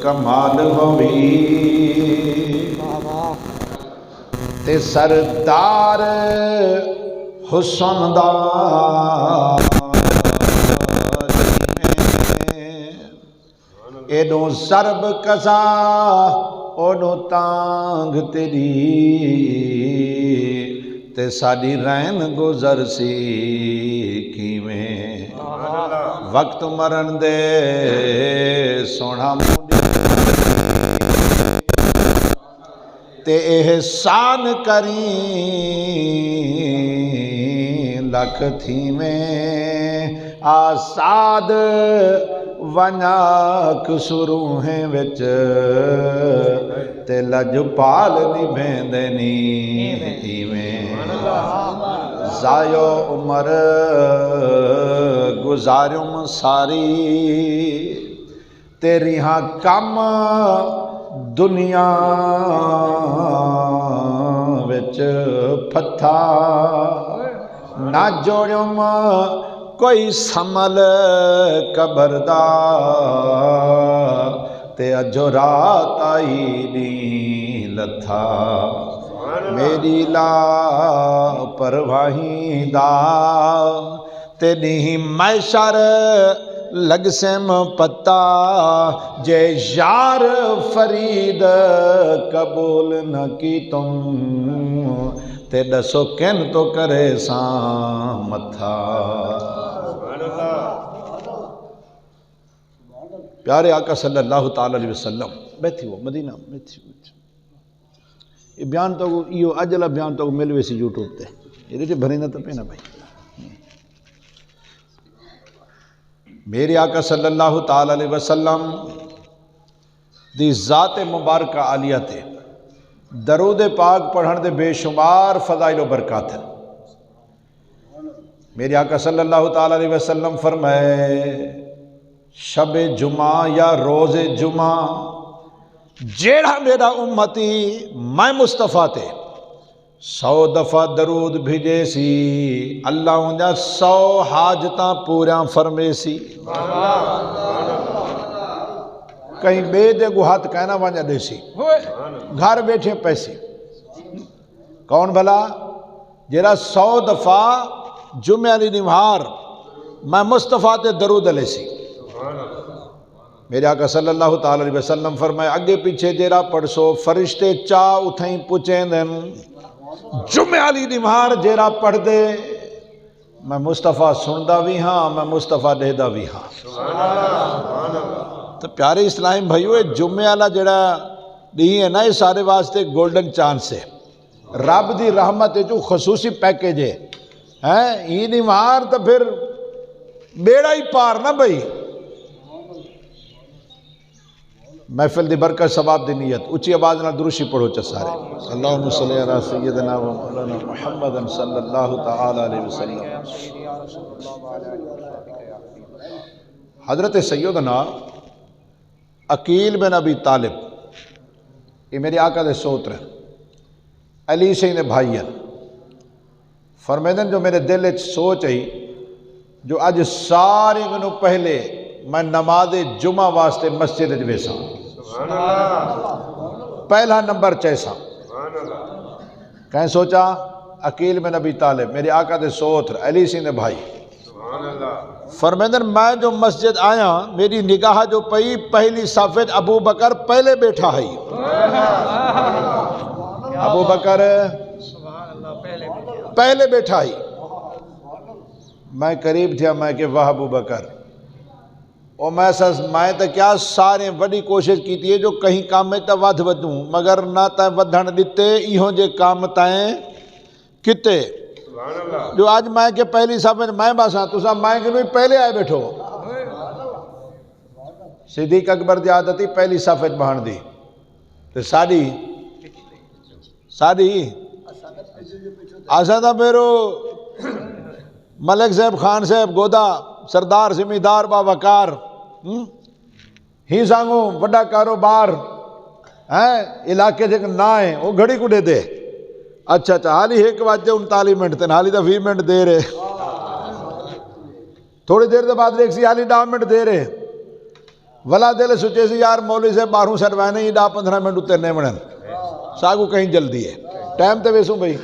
کمال ہوئی تے سردار حسن دا ایڈوں ضرب قضا اوڈوں تانگ تیری تے ساڈی رین گزر سی کیویں وقت مرن دے سونا مونڈی تے احسان کریں لکھ تھیویں آساد وناک سروہیں وچ تے لجپال نبھیندنی ایویں زایو عمر گزارم ساری تیری ہاں کم دنیا وچ پھتھا نہ جوڑم کوئی سمل قبر دا تے اجو رات آئی نہیں لتھا میری لا پرواہی دا تے نہیں میشر لگ سم پتا جے یار فرید قبول نہ کی تم تے دسو کن تو کرے ساں متھا پیارے آقا صلی اللہ تعالی علیہ وسلم بیٹھی ہو مدینہ بیٹھی یہ بیان تو یہ اجلا بیان تو ملوے سی یوٹیوب تے یہ دیکھے بھرینا تو پینا بھائی میرے آقا صلی اللہ تعالی علیہ وسلم دی ذات مبارکہ عالیہ تے درود پاک پڑھن دے بے شمار فضائل و برکات ہیں میرے آقا صلی اللہ تعالی علیہ وسلم فرمائے شب جمعہ یا روز جمعہ جیڑا میرا امتی میں مصطفیٰ تے 100 دفعہ درود بھیجے سی اللہ انجا 100 حاجتاں پوریاں فرمے سی کہیں بے دے گو ہاتھ کہنا وانجا دے سی گھر بیٹھے پیسے کون بھلا جیڑا 100 دفعہ جمعہ علی نمہار میں مصطفیٰ تے درود علیہ سی میرے آقا صلی اللہ تعالی علیہ وسلم فرمائے اگے پیچھے جیرا پڑھسو فرشتے چاہ اتھائیں پوچھیں دن جمعہ علی نمہار جیرا پڑھ دے میں مصطفیٰ سندہ بھی ہاں میں مصطفیٰ دہدہ بھی ہاں تو پیارے اسلام بھائیو جمعہ علی جیڑا نہیں ہے نا یہ سارے واسطے گولڈن چانس ہے رب دی رحمت ہے جو خصوصی پیکیج ہے یہ نمہار تو پھر بیڑا ہی پار نا بھائی محفل دی برکت ثواب دی نیت اچھی آواز نہ دروشی پڑھو چا سارے اللہم صلی علی سیدنا و مولانا محمد صلی اللہ تعالی علیہ وسلم حضرت سیدنا عقیل بن ابی طالب یہ میرے آقا دے سوتر ہیں علی سے نے بھائیاں فرمیدن جو میرے دل اچھ سوچ ہے جو آج سارے منو پہلے میں نماز جمعہ واسطے مسجد جویسا پہلا نمبر چیسا کہیں سوچا عقیل بن ابی طالب میرے آقا دے سوتر علی سے نے بھائی فرمیدن میں جو مسجد آیا میری نگاہ جو پئی پہلی صفحہ ابو بکر پہلے بیٹھا ہے ابو بکر پہلے بیٹھا ہی میں قریب تھیا میں کہ واہ ابو بکر اور میں تو کیا سارے بڑی کوشش کی تھی جو کہیں کام میں تا ودھ ودوں مگر نہ تا ودھن دیتے ایہوں جے کام تائیں کتے جو آج میں کہ پہلی صفحہ میں باسا تو صاحب میں کہ پہلے آئے بیٹھو صدیق اکبر دی عادتی پہلی صفحہ بہن دی تو ساڑی آسا تھا میرو ملک صاحب خان صاحب گودا سردار زمیندار با وقار ہی سانگو بڑا کاروبار علاقے جے نہ ہے وہ گھڑی کو دے دے اچھا حالی 1:39 منٹ تھے حالی تو 20 منٹ دے رہے تھوڑی دیر دے بعد دیکھ سی حالی 10 منٹ دے رہے ولا دل سوچے سی یار مولوی سے 12 سروائے نہیں 10-15 منٹ اتنے نہیں بنن ساگو کہیں جلدی ہے ٹائم تے ویسوں بھائی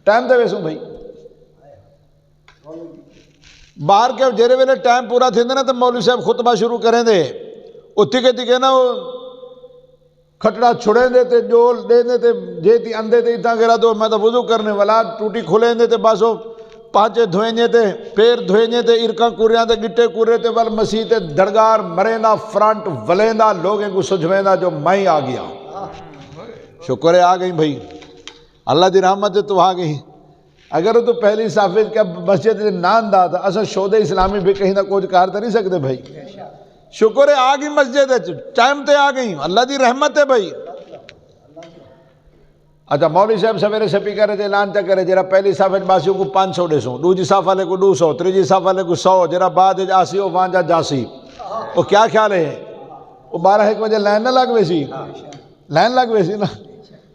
ٹائم تے ویسوں بھائی باہر کے جیرے ویلے ٹائم پورا تھے نا تو مولوی صاحب خطبہ شروع کریں دے اتھی کے نا وہ کھٹڑا چھڑیں دے تے جول دے دے تے جیتی اندے تے اتنا گرا تو میں تو وضو کرنے والا ٹوٹی کھلیں دے تے بس وہ پانچے دھوئیں تے پیر دھوئیں تے ارکاں کوریاں تے گٹے کورے تے ول مسیح تے دڑگار مریں دا فرنٹ ولیں دا لوگیں کو سجھویں دا جو میں آ گیا شکر ہے آ گئی بھائی اللہ دی رحمت ہے تو آ گئی اگر تو پہلی صافت کا مسجد نان دا تھا اصلا شہد اسلامی بھی کہیں نہ کچھ کار تو نہیں سکتے بھائی شکر ہے آ گئی مسجد ٹائم تے آ گئی اللہ دی رحمت ہے بھائی اچھا مولوی صاحب سویرے سپیکر تے اعلان چا کرے جرا پہلی صافت باسیوں کو 500 200 دوجی صاف والے کو 200 تیجی صاف والے کو 100 جرا بعد آسی ہو وہاں جاسی وہ کیا خیال ہے وہ 12-1 بجے لائن نہ لگ ویسی لائن لگ ویسی نا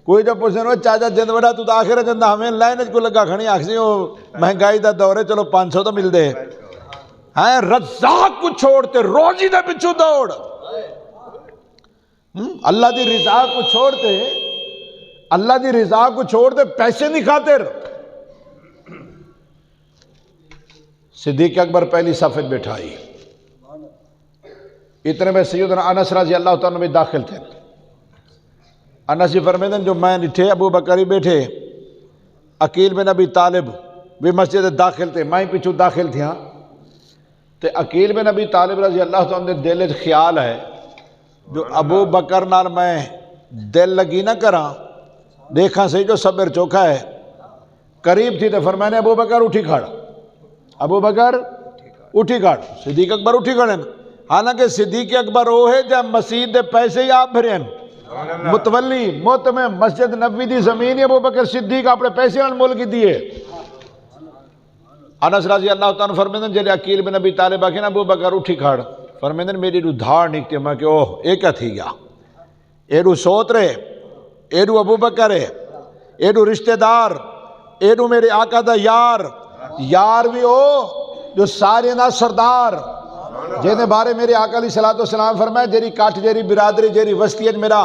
کوئی جب پوچھنے وہ چاچا جند بڑا تو آخر جندہ ہمیں لائن کو لگا کھڑی آخسی وہ مہنگائی دا دور ہے چلو 500 تو مل دے ہاں رزاق کو چھوڑتے روزی دے پچھو دوڑ اللہ دی رضا کو چھوڑتے اللہ دی رضا کو چھوڑتے پیسے نہیں خاطر صدیق اکبر پہلی صفحے بیٹھائی اتنے میں سیدنا انس رضی اللہ تعالیٰ میں داخل تھے انس جی فرمیدن جو میں نٹھے ابو بکری بیٹھے عقیل بن ابی طالب بھی مسجد داخل تھے میں پیچھو داخل تھی ہاں تے عقیل بن ابی طالب رضی اللہ تعالیٰ نے دل خیال ہے جو ابو بکر نال میں دل لگی نہ کراں دیکھا صحیح جو صبر چوکھا ہے قریب تھی تو فرمانے ابو بکر اٹھی کھڑ ابو بکر اٹھی کھڑ صدیق اکبر اٹھی کھڑیں حالانکہ صدیق اکبر وہ ہے جب مسجد دے پیسے ہی آپ بھریں متولی محتمم مسجد نبوی دی زمین ابو بکر صدیق اپنے پیسے ان مول کی دیے انس رضی اللہ تعالیٰ فرمیدن جیلے عقیل بن ابی طالب آکھیں ابو بکر اٹھی کھڑ فرمیدن میری رو دھار نکتے میں کہ اوہ ایک کیا تھی گیا ایڈو سوت رہے ایڈو ابو بکر ہے ایڈو رشتہ دار ایڈو میرے آقا دا یار بھی ہو جو سارے نا سردار جینے بارے میرے آقا علیہ السلام فرمائے جیری کاٹ جیری برادری جیری وسطیت میرا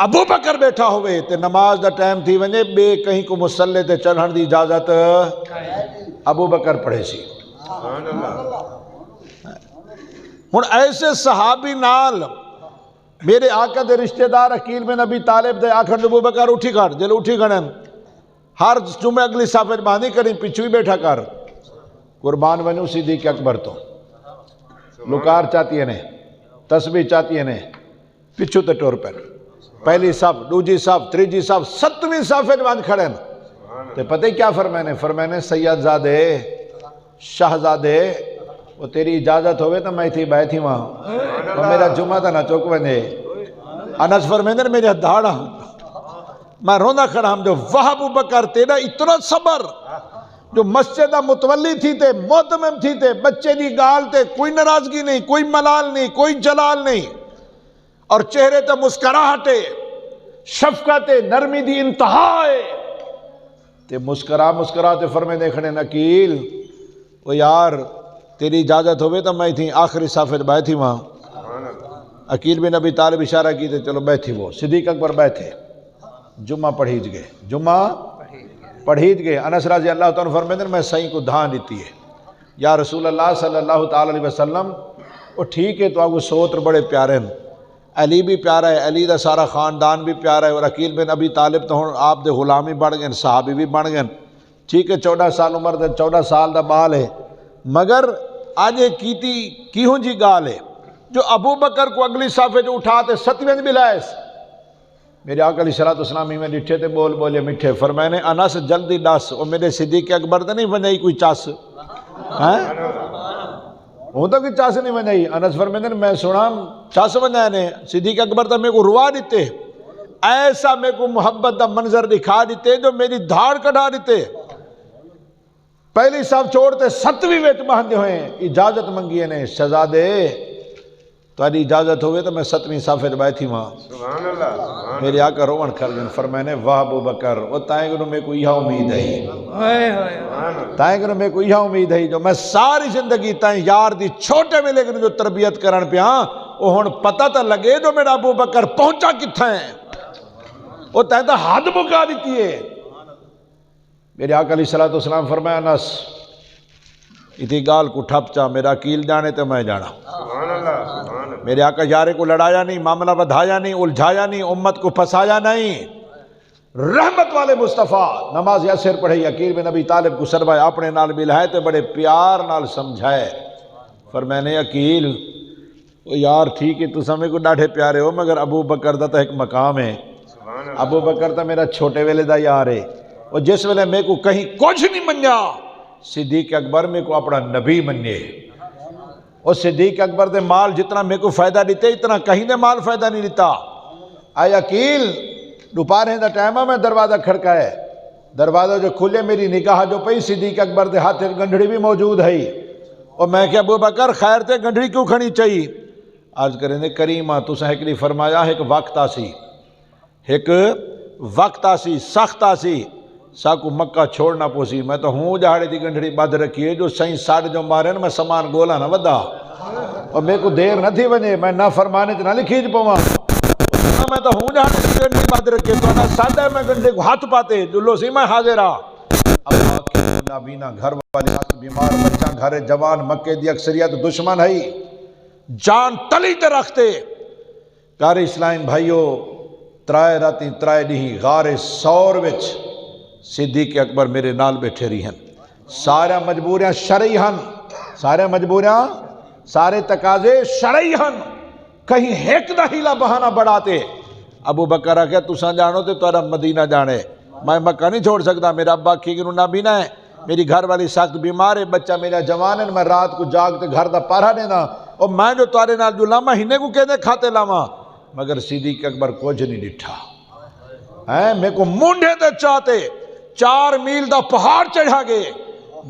ابو بکر بیٹھا ہوئے تے نماز دا ٹائم تھی ونجے بے کہیں کو مسلح تے چڑھن دی اجازت ابو بکر پڑھے سی ہن ایسے صحابی نال میرے آقا دے رشتہ دار عقیل بن ابی طالب دے آخر ابو بکر اٹھی کر جل اٹھی گھڑن ہر جمعہ اگلی صافت باندھی کریں پچھوئی بیٹھا کر قربان ونو صدیق اکبر تو لکار چاہتی ہے نے تسبیح چاہتی ہے نے پچھو تے ٹور پر پہلی صف دوجی صف تریجی صف 7ویں صافت باندھ کھڑن تے پتہ کیا فرمانے سید زادے شہزادے وہ تیری اجازت ہوئے تو میں تھی بیٹھی وہاں وہ میرا جمعہ تھا نہ چوک بنے انس فرمیندر میرے دھاڑا میں رونا کھڑا ہم جو وہ ابو بکر تیرا اتنا صبر جو مسجدہ متولی تھی تے محتمم تھی تے بچے دی گال تے کوئی ناراضگی نہیں کوئی ملال نہیں کوئی جلال نہیں اور چہرے تے مسکراہٹے شفقت نرمی دی انتہائے تے مسکرا تے فرمے دیکھنے نکیل وہ یار تیری اجازت ہوئے تو میں تھی آخری صافت بیٹھی وہاں عقیل بن ابی طالب اشارہ کی تے چلو بیٹھی وہ صدیق اکبر بیٹھے جمعہ پڑھیج گئے انس رضی اللہ تعالیٰ فرمیدن میں صحیح کو دھان دیتی ہے یا رسول اللہ صلی اللہ تعالیٰ علیہ وسلم وہ ٹھیک ہے تو آگو سوتر بڑے پیارے ہیں علی بھی پیارا ہے علی دا سارا خاندان بھی پیارا ہے اور عقیل بن ابی طالب تو آپ دے غلامی بڑھ گئے صحابی بھی بڑھ گئے ٹھیک ہے 14 سال عمر دے 14 سال دا بال ہے مگر آج یہ کی ہوں جی گال ہے جو ابو بکر کو اگلی صافے جو اٹھاتے 7ویں بلائس میرے آقا علیہ السلام ہی میں ڈٹھے تھے بولے مٹھے فرمائنے انس جلدی ڈس وہ میرے صدیق اکبر تو نہیں بنائی کوئی چاس ہوں تو کوئی چاس نہیں بنائی انس فرمائنے میں سنا چاس بنانے صدیق اکبر تو میرے کو روا دیتے ایسا میرے کو محبت دا منظر دکھا دیتے جو میری دھاڑ کٹا دیتے پہلی صاحب چھوڑتے 7ویں ویٹ باندھے ہوئے اجازت منگی نے شہزادے تاری اجازت ہوئے تو میں 7ویں صافت بیٹھی وہاں میرے آقا روان کر گئے فرمائنے واہ ابو بکر وہ تائیں گروں میں کوئی امید ہے جو میں ساری زندگی تائیں یار دی چھوٹے میں لیکن جو تربیت کرن پہ ہاں وہ ہن پتہ تو لگے جو میرا ابو بکر پہنچا کتھا ہے، وہ تہتا حد مکا دیتی ہے۔ میرے آقا علیہ الصلوۃ والسلام فرمایا انس اتی گال کو ٹھپ چا، میرا عقیل جانے تو میں جانا۔ میرے آقا یارے کو لڑایا نہیں، معاملہ بدھایا نہیں، الجھایا نہیں، امت کو پھنسایا نہیں۔ رحمت والے مصطفیٰ نماز عصر پڑھے، عقیل بن ابی طالب کو سربائے اپنے نال ملائے تو بڑے پیار نال سمجھائے۔ فرمانے عقیل وہ یار ٹھیک ہے تو سمیں کو ڈاڑھے پیارے ہو، مگر ابو بکر دا تو ایک مقام ہے۔ ابو بکر تا میرا چھوٹے ویلے دا یار ہے، اور جس ویلے میں کو کہیں کچھ نہیں منیا، صدیق اکبر میں کو اپنا نبی مننے۔ اور صدیق اکبر دے مال جتنا میں کو فائدہ دیتے اتنا کہیں دے مال فائدہ نہیں دیتا۔ آیا عقیل دوپہر دا ٹائم ہے، میں دروازہ کھڑکائے، دروازہ جو کھلے میری نگاہ جو پئی صدیق اکبر دے ہاتھ گنڈھڑی بھی موجود ہے، اور میں کہ ابو بکر خیر تے گنڈھڑی کیوں کھڑی چاہیے؟ آج کریں دے کریمہ تو ایک نہیں فرمایا ایک وقت آسی، ایک وقت آسی سخت آسی، ساکو مکہ چھوڑنا پوسی، میں تو ہوں جہاڑے دی گنڈھڑی بدھ رکھی ہے جو سائیں ساڑھ جو مارے نا میں سامان گولا نہ ودا، اور میں کو دیر نہ تھی بنے، میں نہ فرمانے نہ لکھیج پوا، میں تو ہوں جہاڑے دی گنڈھڑی بدھ رکھی ہے تو نہ سادہ میں گنڈھڑی کو ہاتھ پاتے جلو سی میں حاضر رہا۔ اللہ کی نابینا گھر والی بیمار بچہ گھر جوان مکے دی اکثریت دشمن ہے، جان تلی تے رکھتے۔ پیارے اسلام بھائیو، ترائے راتی ترائے نہیں غار سور وچ صدیق اکبر میرے نال بیٹھے رہی ہیں۔ سارے مجبوریاں شرعی ہیں، سارے مجبوریاں سارے تقاضے شرعی ہیں، کہیں ایک دا ہیلا بہانہ بڑھاتے۔ ابو بکر آگیا تساں جانو تے تورا مدینہ جانے، میں مکہ نہیں چھوڑ سکتا، میرا ابا کی گنو نابینا ہے، میری گھر والی سخت بیمار ہے، بچہ میرا جوان ہے، میں رات کو جاگتے گھر دا پارا دینا، اور میں جو تارے نال جو لاما ہینے کو کہنے کھاتے لاما۔ مگر صدیق اکبر کچھ نہیں ڈٹھا، میں کو مونڈے تے چاہتے 4 میل دا پہاڑ چڑھا گئے،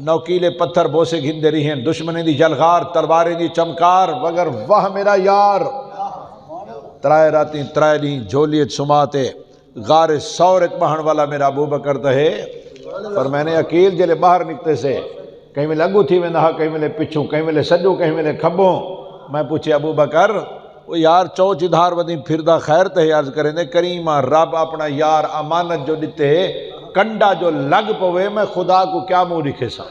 نوکیلے پتھر بوسے گھندے رہی ہیں، دشمنی دی جلغار تلواریں دی چمکار، مگر وہ میرا یار ترائے راتی ترائے نہیں جھولیت سماتے غار سورت بہن والا میرا ابو بکر تہے۔ پر میں نے عقیل جلے باہر نکتے سے کہیں میں لگو تھی میں نہا، کہیں میں پچھوں، کہیں میں سجوں، کہیں میں کھبوں، میں پوچھے ابو بکر وہ یار چوچ ادھار ودیں پھردہ خیر تہے، عرض کریں دے کریمہ رب اپنا یار امانت جو دیتے کنڈا جو لگ پوے میں خدا کو کیا منہ رکھے سا،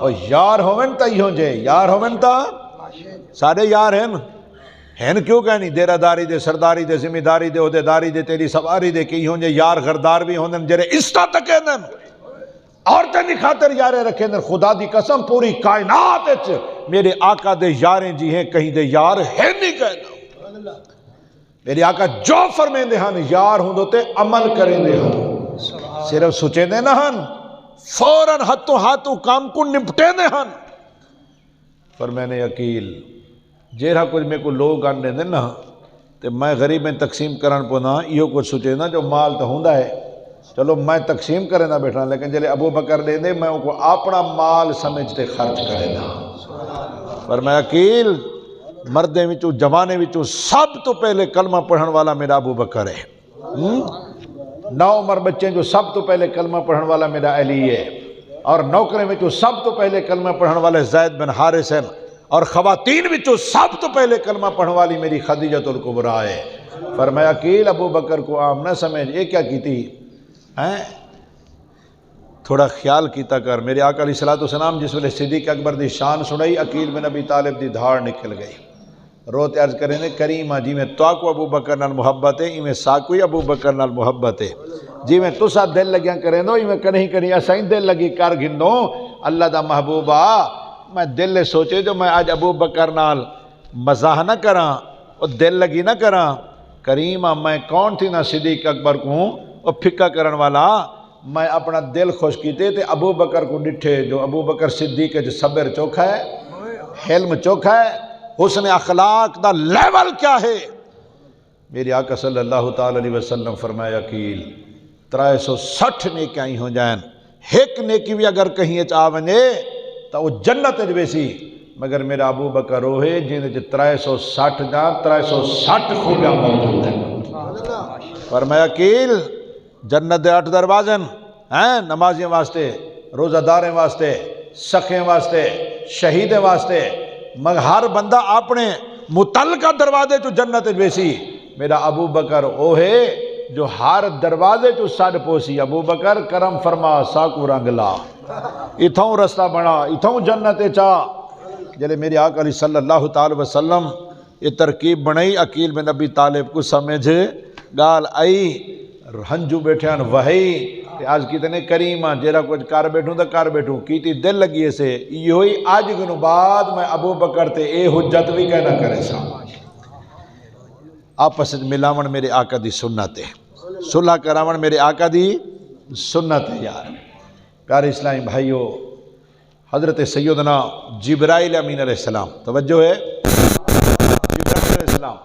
اور یار ہومن تا ہی ہوں جے، یار ہومن تا سارے یار ہیں کیوں کہنی دیرہ داری دے سرداری دے ذمہ داری دے عہدے داری دے تیری سواری دے کی ہوں جے، یار غردار بھی ہوں دن جرے استا تکے دن عورتیں دی خاطر یارے رکھے دن، خدا دی قسم پوری کائنات اچ میرے آقا دے یاریں جی ہیں کہیں دے یار ہے نہیں کہنا۔ میرے آقا جو فرمیں دے ہن یار ہوں دوتے عمل کریں دے ہن، صرف سوچیں دے نہ ہن، فوراً ہاتھوں ہاتھوں کام کو نپٹے دے ہن۔ فرمانے عقیل جیرہ کچھ میں کو لوگ آنے دیں نا تے میں غریب میں تقسیم کرن پونا یہ کچھ سوچے نا جو مال تو ہوندہ ہے چلو میں تقسیم کرے نہ بیٹھنا، لیکن جلے ابو بکر دے دے میں ان کو اپنا مال سمجھتے خرچ کرے نا۔ فرمایا عقیل مردے وچوں جوانے وچوں سب تو پہلے کلمہ پڑھن والا میرا ابو بکر ہے، 9 عمر بچے جو سب تو پہلے کلمہ پڑھن والا میرا علی ہے، اور نوکریں وچوں سب تو پہلے کلمہ پڑھن والے زید بن حارث ہیں، اور خواتین وچوں سب تو پہلے کلمہ پڑھن والی میری خدیجہ الکبریٰ ہے۔ فرمایا عقیل ابو بکر کو عام نہ سمجھ، یہ کیا کیتی تھوڑا خیال کیتا کر۔ میرے آقا علیہ السلام جس ویلے صدیق اکبر دی شان سنائی عقیل بن ابی طالب دی دھاڑ نکل گئی، روتے عرض کریں دے کریمہ جی میں تو کو ابو بکر نال محبت ہے، میں ساکوئی ابو بکر نال محبت ہے، جی میں تو سا دل لگیاں کریں دو، میں کنہیں کنہیں اسائیں دل لگی کر گھندوں، اللہ دا محبوبہ میں دل لے سوچے جو میں آج ابو بکر نال مزاح نہ کراں اور دل لگی نہ کراں۔ کریمہ میں کون تھی نہ صدیق اکبر کو اور پھکا کرن والا، میں اپنا دل خوش کیتے تے ابو بکر کو ڈٹھے جو ابو بکر صدیق جو صبر چوکھا ہے، حلم چوکھا ہے، حسن اخلاق دا لیول کیا ہے۔ میرے آقا صلی اللہ تعالی علیہ وسلم فرمایا عقیل 360 نیکیاں ہی ہو جائیں، ایک نیکی بھی اگر کہیں آ ونے تو وہ جنت ویسی، مگر میرا ابو بکر وہ ہے جن 360 جا 360 خوبیاں موجود ہیں۔ فرمایا عقیل جنت دے 8 دروازے ہیں، نمازیوں واسطے، روزہ داریں واسطے، سخیں واسطے، شہیدیں واسطے، مگر ہر بندہ اپنے متعلقہ دروازے چو جنت بیسی میرا ابو بکر او ہے جو ہر دروازے چو سڈ پوسی ابو بکر کرم فرما ساکو رنگ لا اتھوں رستہ بنا اتھوں جنت چا جلے میرے آقا علی صلی اللہ تعالی وسلم یہ ترکیب بنائی عقیل بن ابی طالب کو سمجھ گال آئی ہنجو بیٹھے ہیں وہی کہ آج کتنے کریم ہیں جیرا کچھ کار بیٹھوں تو کار بیٹھوں کیتی دل لگی سے یہ ہوئی آج گنو بعد میں ابو بکر تے اے حجت بھی کہنا کرے سا آپس ملاون میرے آقا دی سنت ہے صلح کراون میرے آقا دی سنت ہے یار پیارے اسلامی بھائیو حضرت سیدنا جبرائیل امین علیہ السلام توجہ ہے جبرائیل علیہ السلام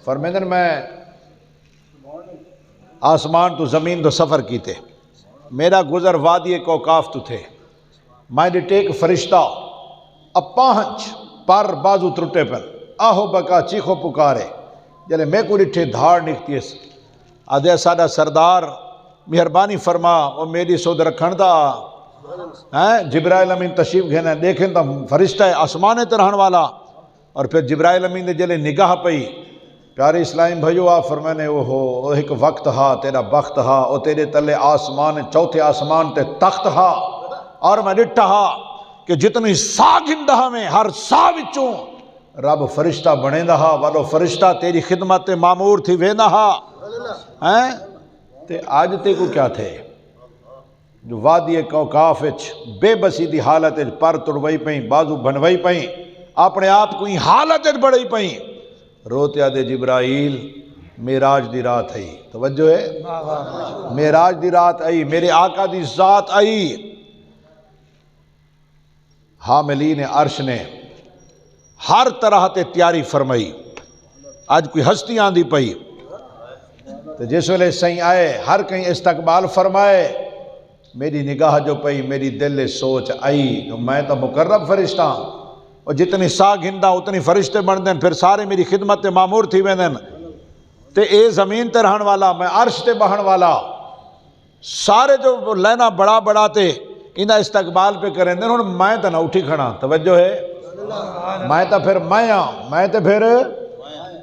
فرمیندن میں آسمان تو زمین تو سفر کیتے میرا گزر وادی کوکاف تو تھے میں نے ٹیک فرشتہ اپانچ پر بازو ترٹے پر آہو بکا چیخو پکارے جلے میں کو لٹھے دھاڑ نکتی ہے آدھے سادہ سردار مہربانی فرما وہ میری سود رکھن دا جبرائیل امین تشریف گھنے دیکھیں تا فرشتہ ہے آسمان ترہن والا اور پھر جبرائیل امین نے جلے نگاہ پئی پیارے اسلام بھائیو آپ فرمانے وہ ایک وقت ہا تیرا بخت ہا او تیرے تلے آسمان چوتھے آسمان تے تخت ہا اور میں ڈٹھا ہا کہ جتنی سا گندہ میں ہر سا وچوں رب فرشتہ بنے دہا والو فرشتہ تیری خدمت معمور تھی وینا ہا تے آج تے کو کیا تھے جو وادی کوکاف بے بسی دی حالت پر تڑوئی پہیں بازو بنوئی پہیں اپنے آپ کو ہی حالت بڑھئی پہیں روتے آدھے جبرائیل میراج دی رات آئی توجہ ہے میراج دی رات آئی میرے آقا دی ذات آئی حاملین عرش نے ہر طرح تے تیاری فرمائی آج کوئی ہستی آندھی پئی تو جس ویلے سہیں آئے ہر کہیں استقبال فرمائے میری نگاہ جو پئی میری دل سوچ آئی جو میں تو مقرب فرشتہ اور جتنی سا گھندہ اتنی فرشتے بن دیں پھر سارے میری خدمت معمور تھی ویندن تے اے زمین تے رہن والا میں عرش تے بہن والا سارے جو لینا بڑا بڑا تے انہا استقبال پہ کریں دیں انہوں میں تو نہ اٹھی کھڑا توجہ ہے میں تو پھر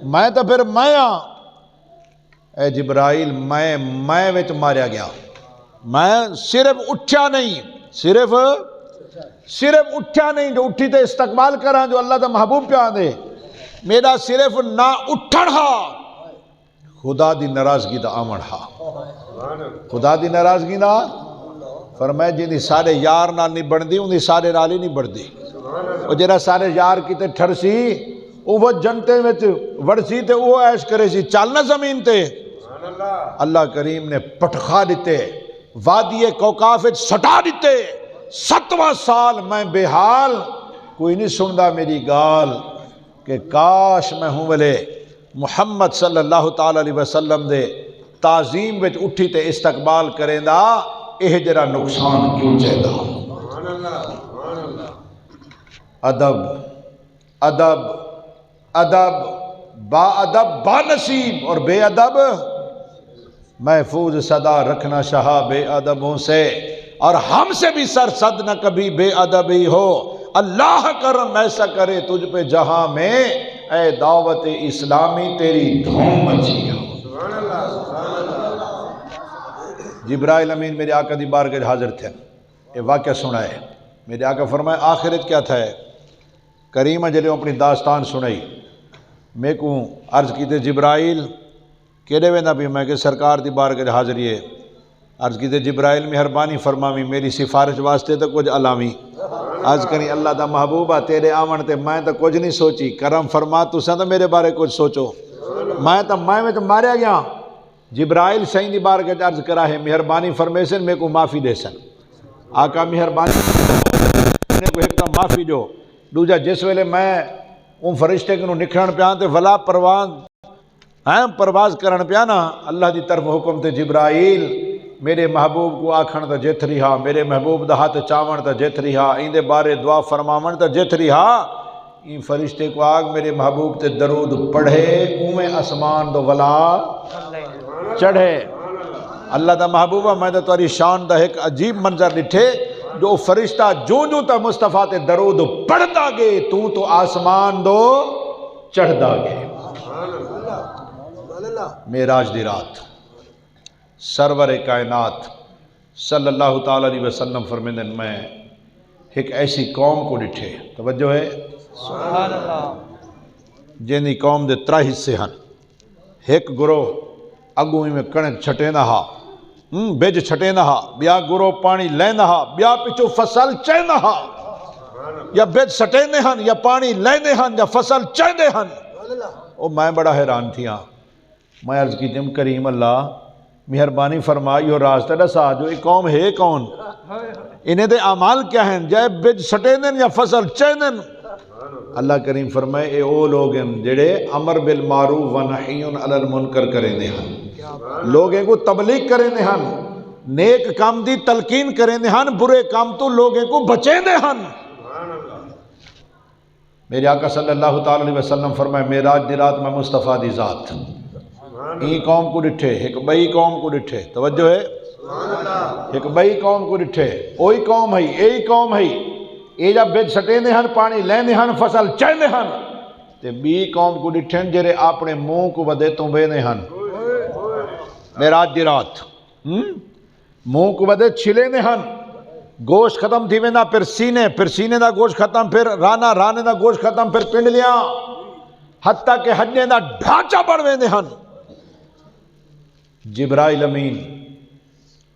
میں تو پھر اے جبرائیل میں وچ ماریا گیا میں صرف اٹھیا نہیں صرف اٹھیا نہیں جو اٹھی تے استقبال کراں جو اللہ دا محبوب پہ آدھے میرا صرف نہ اٹھن ہا خدا دی ناراضگی دا آمن ہا خدا دی ناراضگی دا فرمائے جنہی سارے یار نال نہیں بڑھ دی انہی سارے رالی نہیں بڑھ دی اور جرا سارے یار کی تے ٹھرسی وہ جنتے میں ورسی تے وہ عیش کرے سی چالنا زمین تے اللہ کریم نے پٹخا دیتے وادی کوکاف سٹا دیتے 7واں سال میں بے حال کوئی نہیں سندا میری گال کہ کاش میں ہوں ولے محمد صلی اللہ تعالی علیہ وسلم دے تعظیم وچ اٹھی تے استقبال کریں دا اے جرا نقصان کیوں چاہتا ادب ادب ادب با نصیب اور بے ادب محفوظ صدا رکھنا شہا بے ادبوں سے اور ہم سے بھی سر صد نہ کبھی بے ادبی ہو اللہ کرم ایسا کرے تجھ پہ جہاں میں اے دعوت اسلامی تیری دھوم مچی ہو جبرائیل امین میرے آقا دی بارگاہ حاضر تھے یہ واقعہ سنا ہے میرے آقا فرمائے آخرت کیا تھا ہے کریمہ جلے اپنی داستان سنائی میں کو عرض کی تھے جبرائیل کہنے وینا بھی میں کہ سرکار دی بارگاہ حاضر یہ عرض کی تھے جبرائیل مہربانی فرمامی میری سفارش واسطے تو کچھ علامی عرض کریں اللہ دا محبوبہ تیرے آمن تے میں تو کچھ نہیں سوچی کرم فرما تو سا تو میرے بارے کچھ سوچو میں تو ماریا گیا جبرائیل سہیں دی بارگاہ عرض کرا ہے مہربانی فرمیسن میں کو معافی دے سن آقا مہربانی میں کو ایک دم معافی جو دوجہ جس ویلے میں ان فرشتے کنو نکھرن پیان تے ولا پرواز کرن پیانا اللہ دی طرف حکم تے جبرائیل میرے محبوب کو آکھن تا جت رہا میرے محبوب دا ہاتھ چاون تا جت رہا ان دے بارے دعا فرماون تا جت رہا ان فرشتے کو آگ میرے محبوب تے درود پڑھے اومیں اسمان دو ولا چڑھے اللہ دا محبوبہ میں دا تواری شان دا ایک عجیب منظر ڈٹھے جو فرشتہ جو تا مصطفیٰ تے درود پڑھتا گے تو آسمان دو چڑھ دا گئے معراج دی رات سرور کائنات صلی اللہ تعالیٰ علیہ وسلم فرمیندن میں ایک ایسی قوم کو ڈٹھے توجہ ہے سبحان اللہ جنہی قوم دے 3 حصے ہن ایک گروہ اگوئی میں کڑک چھٹے نہ ہا بیج چھٹے نہ ہا بیا گروہ پانی لے نہ ہا بیا پچھو فصل چے نہ ہا یا بیج سٹے نے ہن یا پانی لے نے ہن یا فصل چے نے ہن او میں بڑا حیران تھیا میں عرض کی تم کریم اللہ مہربانی فرمائی اور راستہ دسا جو ایک قوم ہے کون انہیں دے اعمال کیا ہیں جائے بیج سٹے نے یا فصل چے نے اللہ کریم فرمائے اے او لوگ ہیں جڑے امر بالمعروف و نہی عن المنکر کریں دے ہن لوگیں کو تبلیغ کریں دے ہن نیک کام دی تلقین کریں دے ہن برے کام تو لوگیں کو بچیں دے ہن میرے آقا صلی اللہ تعالی علیہ وسلم فرمائے معراج دی رات میں مصطفیٰ دی ذات ای قوم کو ڈٹھے ایک بئی قوم کو ڈٹھے توجہ ہے ایک بئی قوم کو ڈٹھے اوہی قوم ہے ایہی قوم ہے اے جب بیج سٹے نے ہن پانی لینے ہن فصل چینے ہن تے بی قوم کو ڈٹھن جرے اپنے منہ کو بدے تو بینے ہن معراج دی رات منہ کو بدے چھلے نے ہن گوشت ختم تھی وینا پھر سینے دا گوشت ختم پھر رانے دا گوشت ختم پھر پنڈلیاں حتیٰ کہ ہجنے دا ڈھانچہ بڑھ وینے ہن جبرائیل امین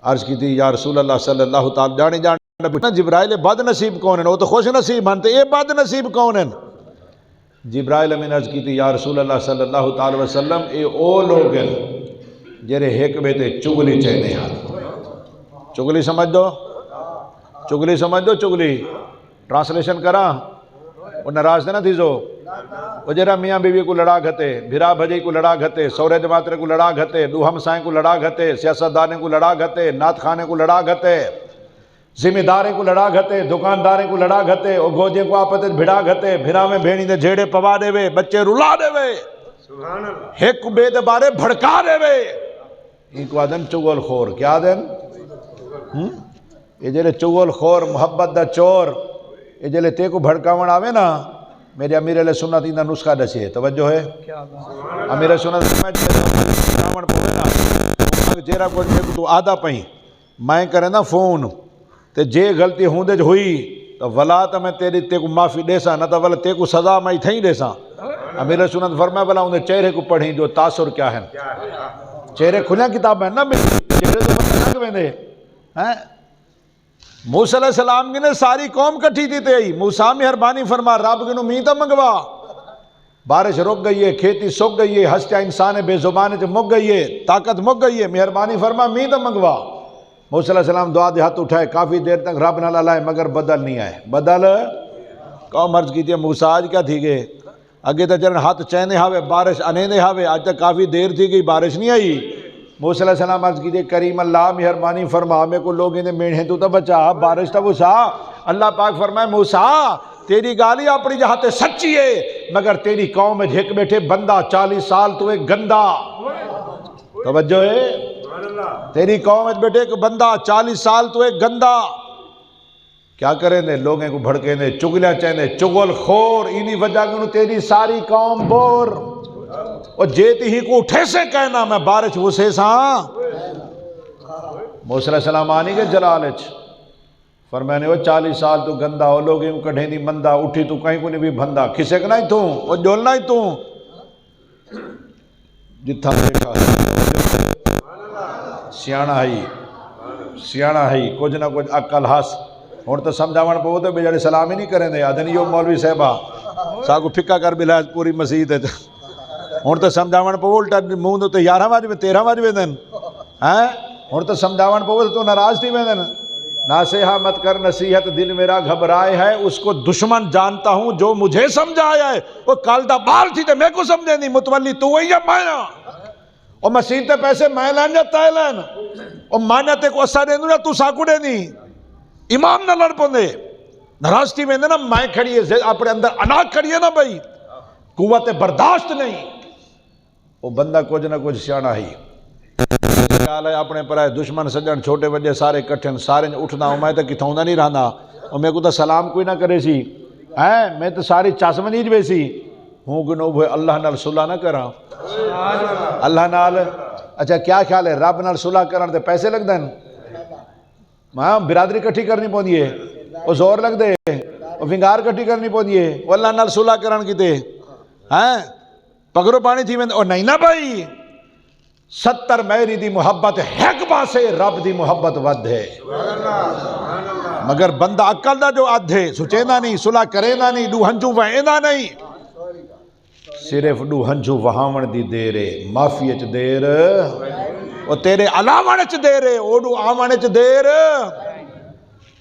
عرض کی تھی یا رسول اللہ صلی اللہ تعالی جانے جبرائیل بد نصیب کون ہیں وہ تو خوش نصیب ہیں تو یہ بد نصیب کون ہیں جبرائیل امین عرض کی تھی یا رسول اللہ صلی اللہ تعالی وسلم اے او لوگ ہیں جرے ایک بیتے چگلی چہنے ہیں چگلی سمجھ دو چگلی ٹرانسلیشن کرا وہ ناراض نہ تھی زو وہ جرا میاں بیوی کو لڑا گھتے بھرا بھجی کو لڑا گھتے سورے جماعترے کو لڑا گھتے دو ہمسائیں کو لڑا گھتے سیاست داریں کو لڑا گھتے نعت خانے کو لڑا گھتے ذمہ داریں کو لڑا گھتے دکانداریں کو لڑا گھتے اور گوجیں کو آپتے بھڑا گھتے بھرا میں بھیڑی دے جھیڑے پوا دے وے بچے رلا دے وے ایک بے دے بارے بھڑکا دے وے ان کو آدن چگل خور کیا آدن یہ جلے چگل خور محبت دا چور یہ جلے تے کو بھڑکاون آوے نا میرے امیر علیہ سنت اندہ نسخہ دسے توجہ ہے امیر سنت میں بھڑکاون پوے نا جیرا کوئی میں تو آدھا پہیں میں کرے نا فون تے جے غلطی ہوندے جو ہوئی تو ولا تا میں تیری تے کو معافی دے سا نہ تا ولا تے کو سزا میں تھیں دے سا امیر سنت فرمایا بلا انہیں چہرے کو پڑھیں جو تاثر کیا ہے چہرے کھلیاں کتاب ہیں نا چہرے تو پتہ نہ دے موسیٰ علیہ السلام کی نے ساری قوم کٹھی تھی تے موسیٰ مہربانی فرما رب کی نو میتا منگوا بارش رک گئی ہے کھیتی سوک گئی ہے ہستیاں انسان بے زبانے سے مک گئی ہے طاقت مک گئی ہے مہربانی فرما میتا منگوا موسیٰ علیہ السلام دعا دے ہاتھ اٹھائے کافی دیر تک رب نہ لائے مگر بدل نہیں آئے بدل قوم عرض کی تھی موسیٰ آج کیا تھی گئے اگے تا جرن ہاتھ چینے ہاوے بارش انینے ہاوے آج تک کافی دیر تھی گئی بارش نہیں آئی موسیٰ علیہ السلام عرض کیجئے کریم اللہ مہربانی فرما میں کو لوگ انہیں میڑھیں تو بچا بارش تا موسیٰ اللہ پاک فرمائے موسیٰ تیری گالی اپنی جہاں تے سچی ہے مگر تیری قوم میں جھک بیٹھے بندہ 40 سال تو ایک گندہ توجہ ہے تیری قوم میں بیٹھے ایک بندہ 40 سال تو ایک گندہ کیا کریں دے لوگیں کو بھڑکیں دے چگلیاں چاہیں دے چگل خور انہی وجہ کنو تیری ساری قوم بور اور جیتی ہی کو اٹھے سے کہنا میں بارش اسے ساں موسیٰ علیہ السلام آنی کے جلالچ فرمانے وہ 40 سال تو گندہ ہو لوگیں کو کڑھیں دی مندہ اٹھی تو کہیں کو نہیں بھی بندہ کسے کنا ہی توں وہ جولنا ہی توں جتھا دیکھا سیانہ ہی کچھ نہ کچھ عقل ہس ہون تو سمجھاون پہ وہ تو بیجاڑے سلام ہی نہیں کریں دے آدھنی یو مولوی صاحبہ ساکو پھکا کر بلا پوری مسجد ہے ہون تو سمجھاون پہ الٹا منہ تو 11 بج میں 13 بج میں دن ہون تو سمجھاون پہ تو ناراض تھی میں دن ناصیحہ مت کر نصیحت دل میرا گھبرائے ہے اس کو دشمن جانتا ہوں جو مجھے سمجھایا ہے وہ کالدہ بال تھی تے میں کو سمجھے نہیں متولی تو وہی ہے مانا اور مسیح تے پیسے میں لین جاتا ہے لین اور مانا تے کو اثر دینو یا تو ساکو دے نہیں امام نہ لڑ پوندے ناراض تھی میں نا میں کھڑی ہے اپنے اندر اناک کھڑی ہے نا بھائی قوت برداشت نہیں وہ بندہ کچھ نہ کچھ سیانا ہی اپنے پرائے دشمن سجن چھوٹے بڑے سارے کٹھن سارے اٹھنا ہوں میں تو کتھوں نہیں رہنا اور میں کو تو سلام کوئی نہ کرے سی میں تو ساری چاس منیج بے سی ہوں گنو ہوئے اللہ نال صلح نہ کرا اللہ نال اچھا کیا خیال ہے رب نال صلح کرن تے پیسے لگ دین ہاں برادری کٹھی کرنی پوندی ہے وہ زور لگ دے وہ ونگار کٹھی کرنی پوندی ہے وہ اللہ نال صلح کرن کیتے ہاں پگرو پانی تھی ویندے او نہیں نا بھائی 70 میری دی محبت ایک پاسے رب دی محبت ود ہے مگر بندہ عقل دا جو ادھے سچیندا نہیں صلح کریندہ نہیں ڈو ہنجو وہیندا نہیں صرف ڈو ہنجو وہاون دی دیرے معافی اچ دیر وہ تیرے علاوہ اچ دیرے او ڈو آمن اچ دیر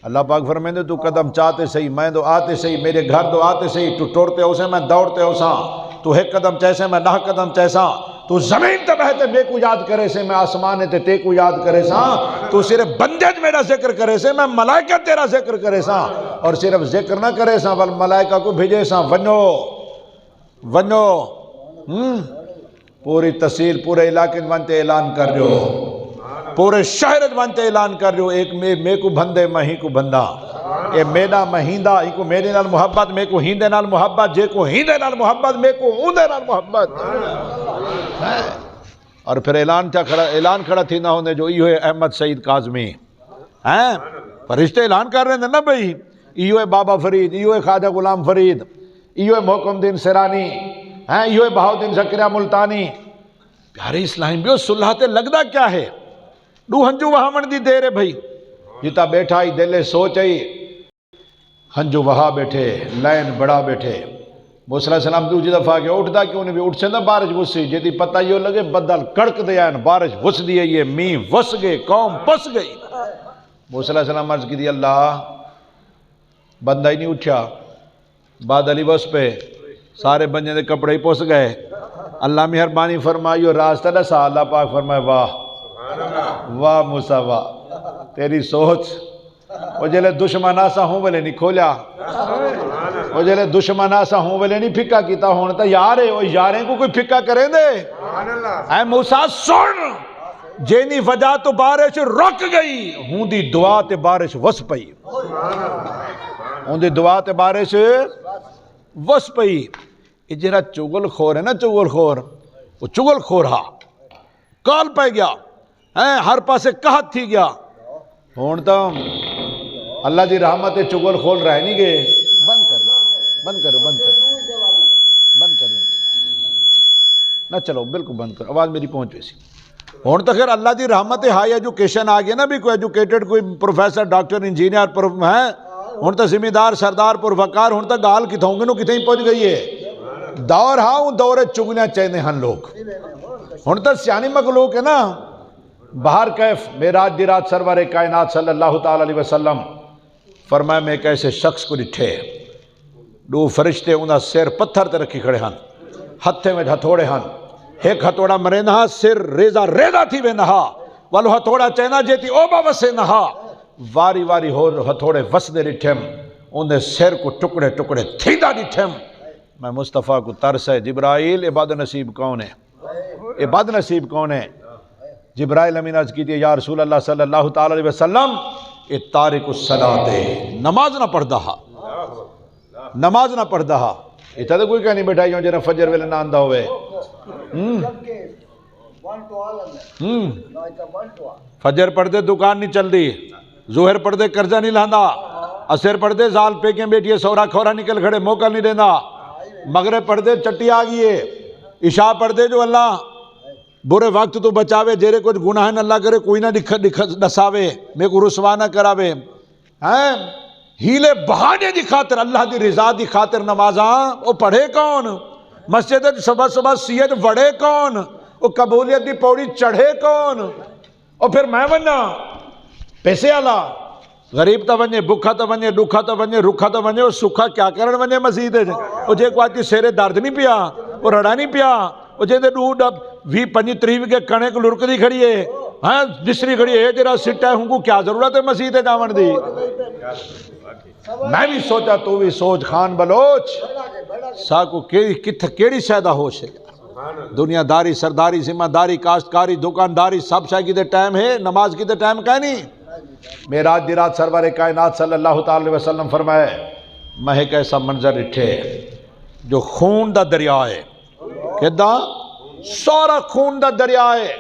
اللہ پاک فرمائندے تو قدم چاہتے صحیح میں تو آتے صحیح میرے گھر تو آتے صحیح تو ٹوڑتے ہو سے میں دوڑتے ہو ساں تو ایک قدم چیسے میں 9 قدم چیساں تو زمین تے بہتے میں کو یاد کرے سے میں آسمان تے کو یاد کرے ساں تو صرف بندے میرا ذکر کرے سے میں ملائکہ تیرا ذکر کرے ساں اور صرف ذکر نہ کرے ساں بل ملائکہ کو بھیجے ساں ونو پوری تحصیل پورے علاقے بنتے اعلان کر جو پورے شہر بنتے اعلان کر جو ایک میں کو بندے میں ہی کو بندہ اے میڈا مہیندہ ہی کو میرے نال محبت میں کو ہیندے نال محبت جے کو ہیندے نال محبت میں کو ہوندے نال محبت اور پھر اعلان کھڑا تھی نہ ہونے جو ایو ہے احمد سعید کاظمی ہیں فرشتے اعلان کر رہے ہیں نا بھئی ایو ہے بابا فرید ایو ہے خواجہ غلام فرید ایو ہے محکم الدین سرانی ہیں ایو ہے بہاؤالدین زکریا ملتانی پیارے اسلام بیو صلح تے لگدا کیا ہے ڈو ہنجو وہاں من دی دیر ہے بھئی جتا بیٹھا ہی دلے سوچ ہی ہنجو وہاں بیٹھے لین بڑا بیٹھے موسیٰ علیہ السلام دوجی دفعہ کے اٹھتا کیوں نہیں بھی اٹھ سے نہ بارش وسی جیدی پتہ یہ لگے بدل کڑک دیا ہے بارش وس دیئے یہ مین وس گئے قوم پس گئی موسیٰ علیہ السلام عرض کی دی اللہ بندہ ہی نہیں اٹھا بادل ہی وس پہ سارے بنجے دے کپڑے ہی پوس گئے اللہ مہربانی فرمائی اور راستہ دسا اللہ پاک فرمائے واہ واہ موسیٰ واہ تیری سوچ وہ جلے دشمن آسا ہوں ویلے نہیں کھولیا وہ جلے دشمن آسا ہوں ویلے نہیں پھکا کیتا ہونا تا یارے وہ یاریں کو کوئی پھکا کریں دے اے موسیٰ سن جینی وجہ تو بارش رک گئی ہوں دی دعا تے بارش وس پئی ہوں دی دعا تے بارش وس پئی یہ جرا چگل خور ہے نا چگل خور وہ چگل خور ہا کال پہ گیا ہر پاسے کہت تھی گیا ہون تا اللہ دی رحمت چگل کھول رہے نہیں گئے بند کرو نہ چلو بالکل بند کرو آواز میری پہنچ ویسی ہون تا خیر اللہ دی رحمت ہائی ایجوکیشن آگیا نا بھی کوئی ایجوکیٹڈ کوئی پروفیسر ڈاکٹر انجینئر ہون تا ذمہ دار سردار پروفکار ہون تا گال کتھوں گے نو کتھیں پہنچ گئی ہے دور ہاں ان دورے چگنے چاہنے ہن لوگ ہون تا سیانی مخلوق ہے نا بہر کیف معراج دی رات سرور کائنات صلی اللہ تعالی علیہ وسلم فرمائے میں ایک ایسے شخص کو ڈٹھے دو فرشتے انہاں سر پتھر تے رکھی کھڑے ہن ہتھے میں ہتھوڑے ہن ایک ہتھوڑا مرے نہا سر ریزا تھی وے نہا والو ہتھوڑا چینا جیتی اوبا وسے نہا واری واری ہو ہتھوڑے وس دے ڈٹھم انہیں سر کو ٹکڑے ٹکڑے تھیندہ ڈٹھم میں مصطفیٰ کو ترس ہے جبرائیل عباد نصیب کون ہے عباد نصیب کون ہے جبرائیل امین عرض کی تھی یا رسول اللہ صلی اللہ تعالی علیہ وسلم اے تارک الصلاۃ نماز نہ پڑھ دہا نماز نہ پڑھ دہا اتھا تو کوئی کہنی بیٹھائی ہوں جنہاں فجر ویلے نہ آندہ ہوئے فجر پڑھ دے دکان نہیں چل دی ظہر پڑھ دے قرضہ نہیں لاندہ عصر پڑھ دے زال پہ کے بیٹھئے سورا کھورا نکل کھڑے موقع نہیں دینا مغرب پڑھ دے چٹی آگئیے عشاء پڑھ دے جو اللہ برے وقت تو بچاوے جیرے کچھ گناہ نہ اللہ کرے کوئی نہ نساوے میں کو رسوا نہ کراوے ہیلے بہانے دی خاطر اللہ دی رضا دی خاطر نمازاں وہ پڑھے کون مسجد صبح صبح سید وڑے کون وہ قبولیت دی پوڑی چڑھے کون اور پھر میں بننا پیسے اللہ غریب تا بنجے بکھا تا بنجے ڈکھا تا بنجے رکھا تا بنجے وہ سکھا کیا کرن بنجے مسجد ہے وہ جے کو آتی سیرے درد نہیں پیا وہ رڑا نہیں پیا وہ جے دے ڈوڈ اب 25 کے کنے کو لڑک دی کھڑی ہے ہاں جسری کھڑی ہے تیرا سٹا ہے ہوں کو کیا ضرورت ہے مسجد ہے جاون دی میں بھی سوچا تو بھی سوچ خان بلوچ ساکو کیڑی شایدہ ہوش ہے دنیا داری سرداری ذمہ داری کاشتکاری دکانداری سب شاہ کی دے ٹائم ہے نماز کی دے ٹائم کہیں نہیں معراج دی رات سرور کائنات صلی اللہ تعالی وسلم فرمائے میں ایک ایسا منظر اٹھے جو خون دا دریا ہے، کہتا سارا خون دا دریا ہے،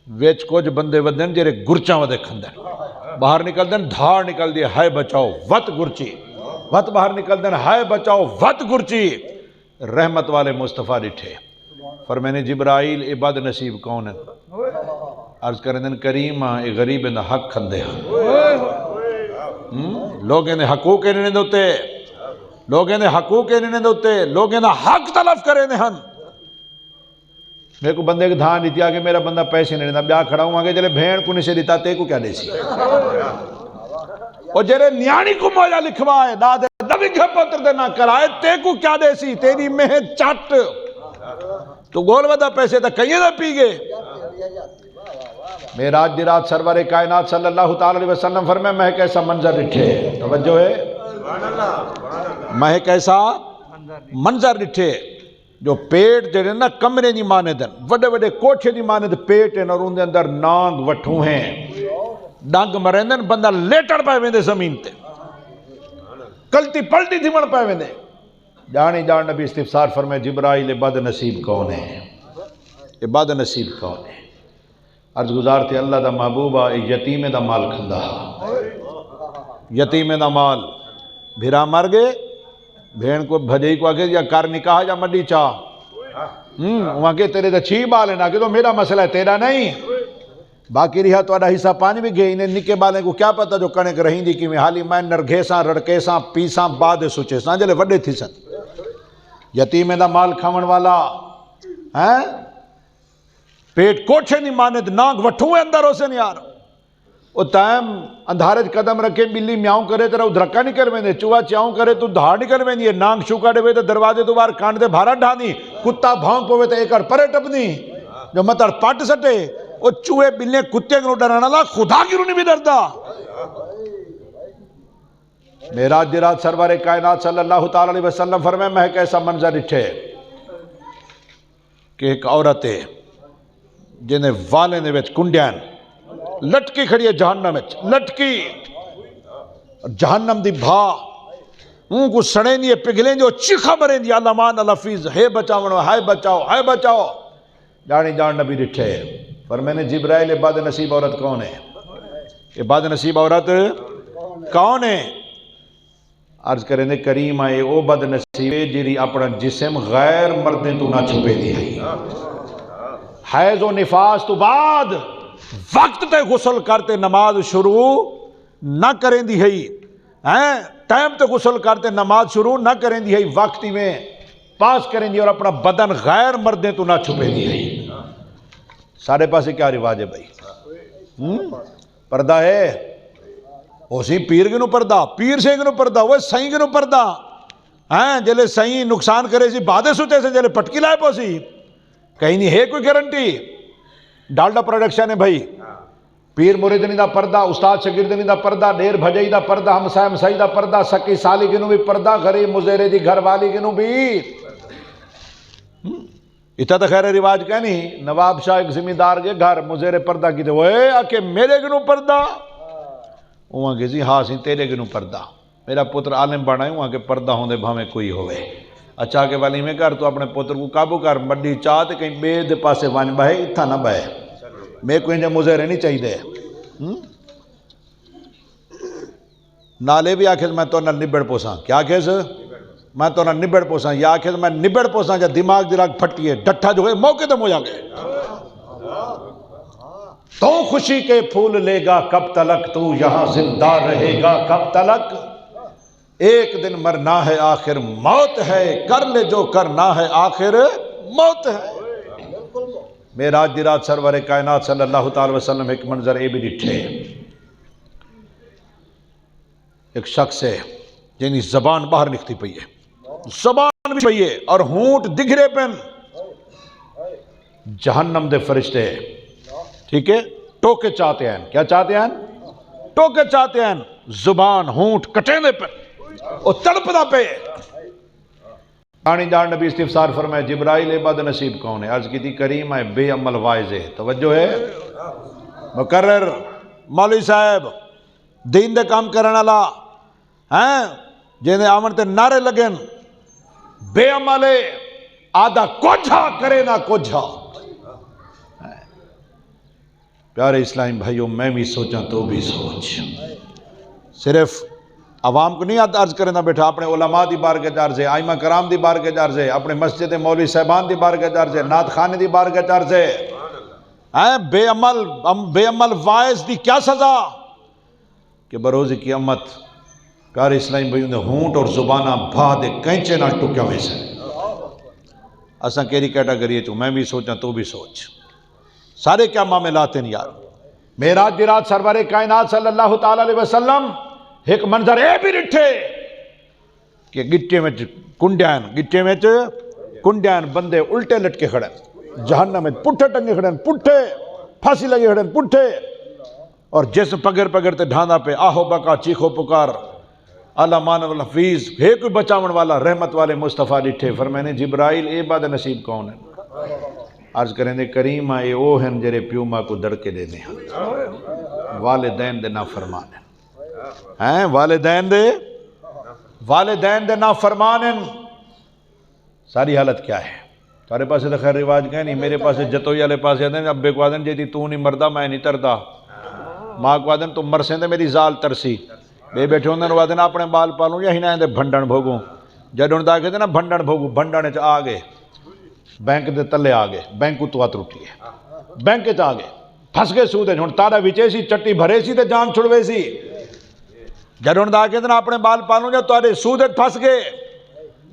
ویچ کچھ بندے ودن جیرے گرچاں ودے کھندن، باہر نکل دن دھار نکل دی ہائے بچاؤ وط گرچی، وط باہر نکل دن ہائے بچاؤ وط گرچی۔ رحمت والے مصطفیٰ ڈٹھے، فرمانے جبرائیل اے بد نصیب کون ہے؟ عرض کریں دن کریم اے غریب دا حق کھندے ہیں، لوگ انہیں حقوق انہیں دوتے، لوگ انہیں حقوق انہیں دوتے، لوگ انہیں حق تلف کریں دے ہن۔ میرے کو بندے کے دھان دیتی آگے میرا بندہ پیسے نہیں دیتا، بیا کھڑا ہوں آگے جلے بھین کو نہیں سے دیتا تے کو کیا دے سی، اور جلے نیانی کو موجہ لکھوائے دادے دبی گھر پتر دے نہ کرائے تے کو کیا دے سی، تیری مہن چٹ تو گول ودا پیسے تا کہیں دا پی گئے۔ میراج دی رات سرور کائنات صلی اللہ تعالی علیہ وسلم فرمائے مہک ایسا منظر رٹھے، توجہ ہے، مہک ایسا منظر رٹھے، جو پیٹ جڑے نا کمرے نہیں مانے دن، وڈے وڈے کوٹھے نہیں مانے دن، پیٹ ہیں اور ان دے اندر نانگ وٹھوں ہیں، ڈانگ مرندن بندہ لیٹر پائے ویندے زمین تے، کلتی پلٹی تھی من پائے ویندے۔ جانی جان نبی استفسار فرمائے جبرائیل بد نصیب کون ہے؟ یہ بد نصیب کون ہے؟ عرض گزار تھے اللہ دا محبوبہ یتیم دا مال کھندا، یتیم دا مال بھیرا مر گئے، بھین کو بھجئی کو آگے یا کار نکاح یا مڈی چاہ، وہاں کے تیرے دا چھی بال ہے نا کہ تو میرا مسئلہ ہے تیرا نہیں، باقی رہا تو اڈا حصہ پانی بھی گئے، انہیں نکے بالیں کو کیا پتا جو کنک رہیں دی کی میں حالی میں نرگھیساں رڑکیساں پیساں بعد سوچے جلے وڈے تھی سن۔ یتیم دا مال کھاون والا پیٹ کوٹھے نہیں مانے ناک وٹھوں اندر ہو سے نہیں آ رہا، وہ تائم اندھارج قدم رکھے بلی میاؤں کرے تیرا دھرکا نہیں کر ویندے، چوہا چیاؤں کرے تو دھار نہیں کر ویندی، نانگ شوکا دے تو دروازے تو بار کانڈ دے بھارا ڈھانی، کتا بھونک پوے تو ایکڑ پرے ٹپنی جو مطر پاٹ سٹے، وہ چوہے بلنے کتے کو ڈرانا لا خدا کی رونی بھی ڈردا۔ میراج دی رات سرور کائنات صلی اللہ تعالی علیہ وسلم فرمائے مہک ایسا منظر اٹھے کہ ایک عورت ہے جنہیں والے نے وچ کنڈیاں لٹکی کھڑی ہے جہنم وچ، لٹکی جہنم دی بھا ان کو سڑیں دی پگھلیں دی چیخا مریں دی علمان الحفیظ ہے بچاؤ ہائے بچاؤ ہائے بچاؤ۔ جانی جان نبی ڈٹھے فرمانے جبرائیل بد نصیب عورت کون ہے؟ یہ بد نصیب عورت کون ہے؟ عرض کریں دے کریم آئے او بد نصیبے جیری اپنا جسم غیر مردیں تو نہ چھپے دی ہے، حیض و نفاس تو بعد وقت تے غسل کرتے نماز شروع نہ کریں دی ہے، ٹائم تے غسل کرتے نماز شروع نہ کریں دی ہے، وقتی میں پاس کریں دی اور اپنا بدن غیر مردیں تو نہ چھپے دی ہے۔ سارے پاسے کیا رواج ہے بھائی؟ پردہ ہے اسی پیر گنو پردہ، پیر سے گنو پردہ، وہ سائیں گنو پردہ، جلے سائیں نقصان کرے سی بادے سوچے سے جلے پٹکی لائے پوسی، کہیں نہیں ہے کوئی گارنٹی۔ ڈالڈا پروڈکشن ہے بھائی، پیر مریدنی دا پردہ، استاد شاگردنی دا پردہ، ڈیر بھجائی دا پردہ، ہمسائے مسائی دا پردہ، سکی سالی گنو بھی پردہ، غریب مزیرے دی گھر والی گنو بھی۔ اتنا تو خیر رواج کہہ نہیں، نواب شاہ ایک زمیندار کے گھر مزیرے پردہ کی تھے، وہ آکے میرے گنو پردہ، وہاں کے جی ہاں سی تیرے گنو پردہ، میرا پتر عالم بنائے وہاں کے پردہ ہوں دے بھامے کوئی ہوئے، اچھا کہ والی میں کر تو اپنے پتر کو قابو کر، مڈی چاہتے کہیں بے دے پاسے وانی بہے اتھا نہ بہے، میں کوئی انجھے مزیرے نہیں چاہی دے۔ نالے بھی آکھیں میں تو نہ نبڑ پوساں، کیا آکھیں میں تو نہ نبڑ پوساں، یا آکھیں میں نبڑ پوساں جا دماغ دراغ پھٹی ہے، ڈٹھا جو ہے موقع دم ہو جا گئے۔ تو خوشی کے پھول لے گا کب تلک، تو یہاں زندہ رہے گا کب تلک، ایک دن مرنا ہے آخر موت ہے، کر لے جو کرنا ہے آخر موت ہے۔ میراج دی رات سرور کائنات صلی اللہ تعالی وسلم ایک منظر اے بھی ڈٹھے، ایک شخص ہے جنہی زبان باہر نکتی پئی ہے، زبان بھی پئی ہے اور ہونٹ دگھرے پن، جہنم دے فرشتے ٹھیک ہے ٹوکے چاہتے ہیں، کیا چاہتے ہیں؟ ٹوکے چاہتے ہیں، زبان ہونٹ کٹیں دے پر اور تڑپ دا پہ۔ آنی جان نبی استفسار فرمائے جبرائیل بد نصیب کون ہے؟ عرض کی تھی کریم ہے بے عمل وائز ہے، توجہ ہے مقرر مولوی صاحب دین دے کام کرنا لا ہیں جنہیں آمن تے نعرے لگن بے عملے آدھا کوجھا کرے نہ کوجھا. پیارے اسلامی بھائیوں، میں بھی سوچاں تو بھی سوچ. صرف عوام کو نہیں عرض کرے نہ بیٹھا، اپنے علماء دی بارگاہ چارج ہے، ائمہ کرام دی بارگاہ چارج ہے، اپنے مسجد مولوی صاحبان دی بارگاہ چارج ہے، نعت خانے دی بارگاہ چارج ہے. بے عمل وائز دی کیا سزا کہ بروز قیامت پیارے اسلامی بھائیوں نے ہونٹ اور زبانہ بھا دے کینچے نہ ٹکیا ہوئے سے. اساں کیری کیٹاگری چوں میں بھی سوچاں تو بھی سوچ. سارے کیا معاملات ہیں یار. معراج دی رات سرور کائنات صلی اللہ تعالی علیہ وسلم ایک منظر اے بھی رٹھے کہ گٹے میں کنڈیاں بندے الٹے لٹکے کھڑے، جہنم میں پٹھے ٹنگے کھڑے، پٹھے پھانسی لگے کھڑے، پٹھے، اور جسم پگر تے ڈھاندا پہ آہو بکا چیخو پکار. اللہ مانو الحفیظ ہے کوئی بچاون والا رحمت والے مصطفیٰ ڈٹھے. فرمائنے جبرائیل اے باد نصیب کون ہے؟ عرض کریں دے کریم اے او ہیں جرے پیو ماں کو دڑ کے دے دیں، والدین دے نافرمان ہیں، والدین دے نافرمان ہیں. ساری حالت کیا ہے؟ تارے پاس تو خیر رواج کہیں نہیں، میرے پاس جتوئی والے پاس آدھیں ابے کو آدھیں جی تو نہیں مردہ میں نہیں تردا، ماں کو آدھیں تم مرسیں دے میری زال ترسی، بے بیٹھے ہوندے نو آدھیں اپنے بال پالوں یا ہی نہ دے بھنڈن بھوگوں. جڑوں دا کہتے نا بھنڈن بھوگوں، بھنڈن چ آگے بینک دے تلے آگے، بینک تو آت روٹی ہے، بینک چ آگے پھنس گئے سودے ہن تارا وچے سی چٹی بھرے سی تے جان چھڑوے سی. جڑوں دا کہتے نا اپنے بال پالوں یا تارے سودے پھنس گئے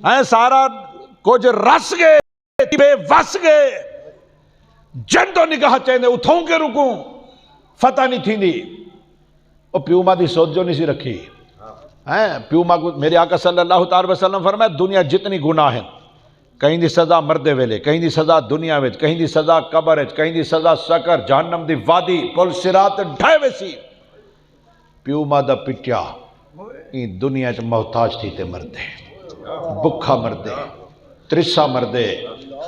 ہیں، سارا کچھ رس گئے، بے وس گئے. جندو نگاہ چاہندے اتھوں کے رکوں فتح نہیں تھی دی. او پیو ماں دی سوچ جو نہیں سی رکھی ہیں. پیو ماں کو میرے آقا صلی اللہ تعالی وسلم فرمائے دنیا جتنی گناہ ہیں، کہیں دی سزا مردے ویلے، کہیں دی سزا دنیا وچ، کہیں دی سزا قبر وچ، کہیں دی سزا سکر جہنم دی وادی پل صراط ڈھائے ویسی. پیو ماں دا پٹیا این دنیا چ محتاج تھی تے مردے، بکھا مردے، ترسا مردے،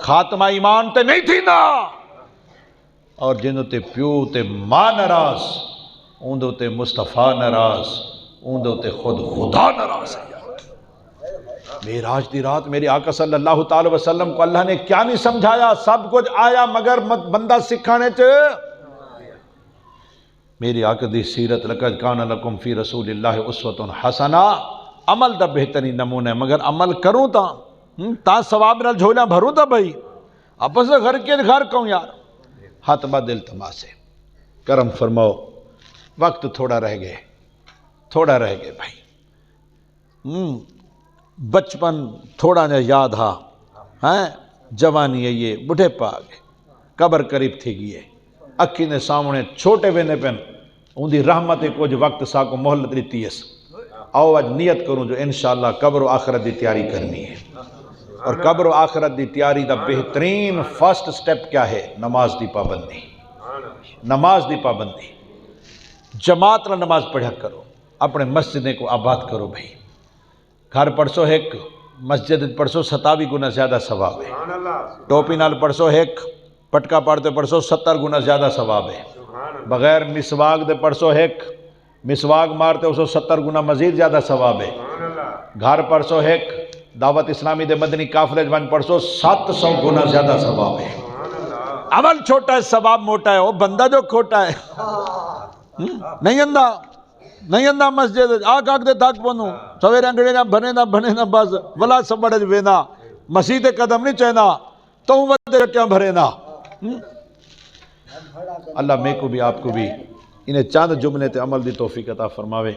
خاتمہ ایمان تے نہیں تھی نا. اور جنہوں تے پیو تے ماں ناراض، اوندوں تے مصطفیٰ ناراض، اوندوں تے خود خدا ناراض ہے. معراج دی رات میرے آقا صلی اللہ تعالی وسلم کو اللہ نے کیا نہیں سمجھایا؟ سب کچھ آیا مگر بندہ سکھانے چ. میرے آقا دی سیرت لقد کان لکم فی رسول اللہ اسوۃ حسنہ، عمل دا بہترین نمونہ ہے، مگر عمل کروں تا ثواب نال جھولیاں بھروں تا بھائی آپس میں گھر کے گھر کہوں یار. ہاتھ با دل تماسے کرم فرماؤ، وقت تھوڑا رہ گئے بھائی. بچپن تھوڑا جا یاد ہاں، جوانی ہے یہ بڑھے پا گئے، قبر قریب تھی گئی ہے، اکھی نے سامنے چھوٹے وینے پن ان دی رحمت کچھ وقت سا کو مہلت دیتی ہے. آؤ آج نیت کروں جو انشاءاللہ قبر و آخرت دی تیاری کرنی ہے. اور قبر و آخرت دی تیاری دا بہترین فرسٹ سٹیپ کیا ہے؟ نماز دی پابندی. نماز دی پابندی، جماعت نہ نماز پڑھا کرو، اپنے مسجدیں کو آباد کرو بھائی. گھر پڑھسو ایک، مسجد پڑھسو 27 گنا زیادہ ثواب ہے. ٹوپی نال پڑھسو ایک، پٹکا پڑھتے پڑھسو 70 گنا زیادہ ثواب ہے. بغیر مسواک دے پڑھسو ایک، مسواک مارتے اسو 70 گنا مزید زیادہ ثواب ہے. گھر پڑھسو ایک، دعوت اسلامی دے مدنی قافلے جوان پڑھسو 700 گنا زیادہ ثواب ہے. عمل چھوٹا ہے، ثواب موٹا ہے. وہ بندہ جو کھوٹا ہے نہیں اندہ مسجد آگ دے تاک پونوں سویرے انگڑے نہ بھنے نہ بس ولا سبڑے وینا مسیح قدم نہیں چہنا تو ودے رٹیاں بھرے نا. اللہ میں کو بھی آپ کو بھی انہیں چاند جملے تے عمل دی توفیق عطا فرماوے.